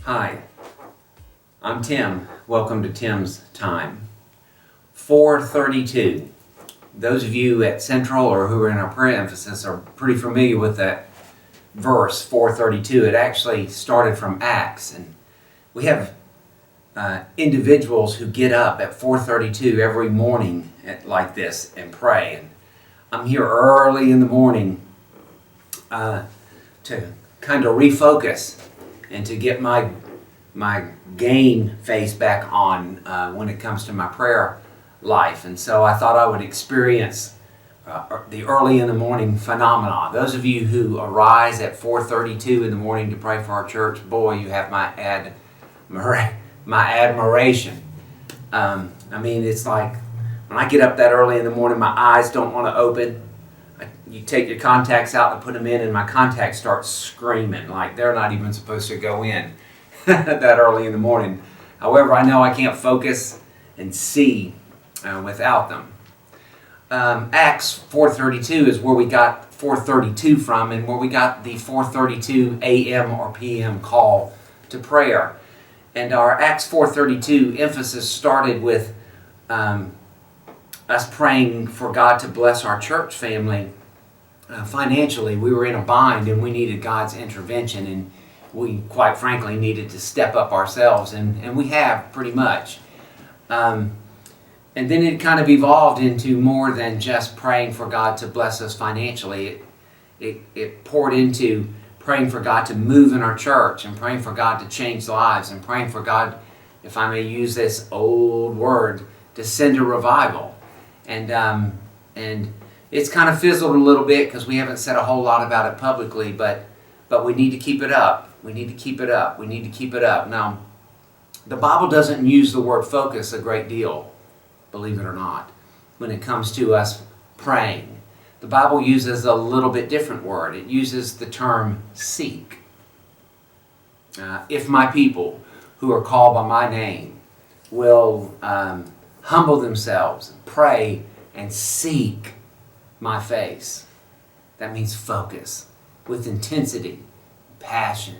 Hi, I'm Tim. Welcome to Tim's Time. 432. Those of you at Central or who are in our prayer emphasis are pretty familiar with that verse, 432. It actually started from Acts, and we have individuals who get up at 4:32 every morning like this and pray. And I'm here early in the morning to kind of refocus and to get my game face back on when it comes to my prayer life. And so I thought I would experience the early in the morning phenomenon. Those of you who arise at 4:32 in the morning to pray for our church, boy, you have my admiration. It's like when I get up that early in the morning, my eyes don't want to open. You take your contacts out and put them in, and my contacts start screaming like they're not even supposed to go in that early in the morning. However, I know I can't focus and see without them. Acts 4:32 is where we got 432 from, and where we got the 4:32 a.m. or p.m. call to prayer. And our Acts 4:32 emphasis started with us praying for God to bless our church family financially. We were in a bind and we needed God's intervention, and we quite frankly needed to step up ourselves, and we have pretty much. And then it kind of evolved into more than just praying for God to bless us financially. It poured into praying for God to move in our church, and praying for God to change lives, and praying for God, if I may use this old word, to send a revival. And it's kind of fizzled a little bit because we haven't said a whole lot about it publicly, but we need to keep it up. We need to keep it up. We need to keep it up. Now, the Bible doesn't use the word focus a great deal, believe it or not, when it comes to us praying. The Bible uses a little bit different word. It uses the term seek. If my people who are called by my name will humble themselves, pray, and seek my face. That means focus with intensity, passion,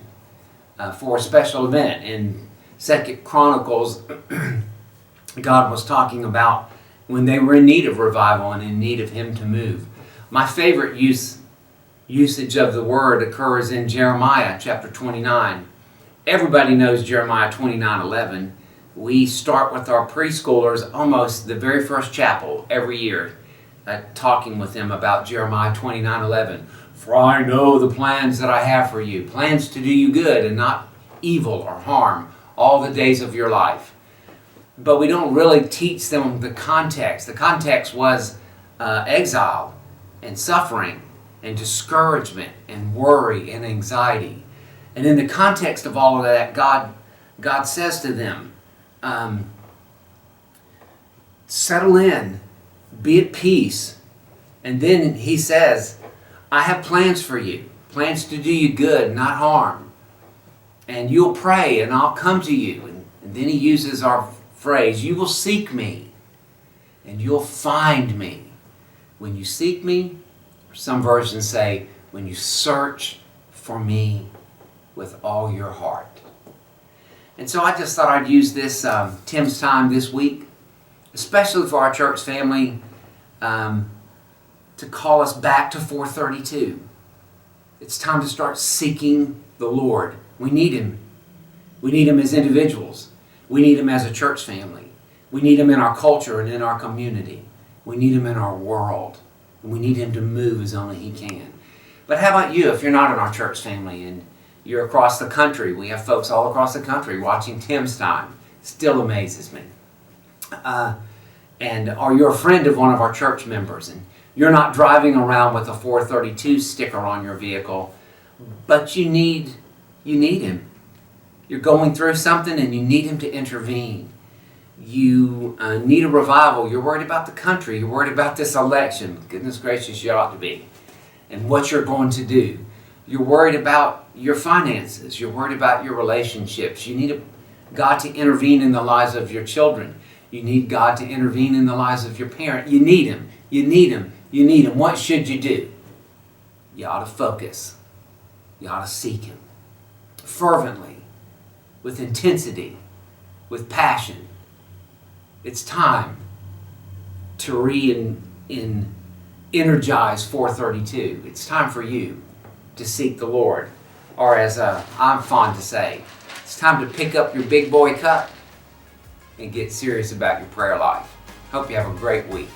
for a special event. In 2 Chronicles, God was talking about when they were in need of revival and in need of Him to move. My favorite usage of the word occurs in Jeremiah chapter 29. Everybody knows Jeremiah 29:11. We start with our preschoolers almost the very first chapel every year, talking with them about Jeremiah 29:11. For I know the plans that I have for you, plans to do you good and not evil or harm all the days of your life. But we don't really teach them the context. The context was exile and suffering and discouragement and worry and anxiety. And in the context of all of that, God says to them, settle in, be at peace. And then He says, I have plans for you, plans to do you good, not harm. And you'll pray and I'll come to you. And then He uses our phrase, you will seek me and you'll find me. When you seek me, or some versions say, when you search for me with all your heart. And so I just thought I'd use this Tim's Time this week, especially for our church family, to call us back to 432. It's time to start seeking the Lord. We need Him. We need Him as individuals. We need Him as a church family. We need Him in our culture and in our community. We need Him in our world. And we need Him to move as only He can. But how about you if you're not in our church family and you're across the country? We have folks all across the country watching Tim's Time. Still amazes me. And or you're a friend of one of our church members and you're not driving around with a 432 sticker on your vehicle, but you need Him. You're going through something and you need Him to intervene. You need a revival. You're worried about the country. You're worried about this election. Goodness gracious, you ought to be. And what you're going to do. You're worried about your finances. You're worried about your relationships. You need God to intervene in the lives of your children. You need God to intervene in the lives of your parents. You need Him. You need Him. You need Him. What should you do? You ought to focus. You ought to seek Him fervently. with intensity, with passion. It's time to energize 432. It's time for you to seek the Lord. Or as I'm fond to say, it's time to pick up your big boy cup and get serious about your prayer life. Hope you have a great week.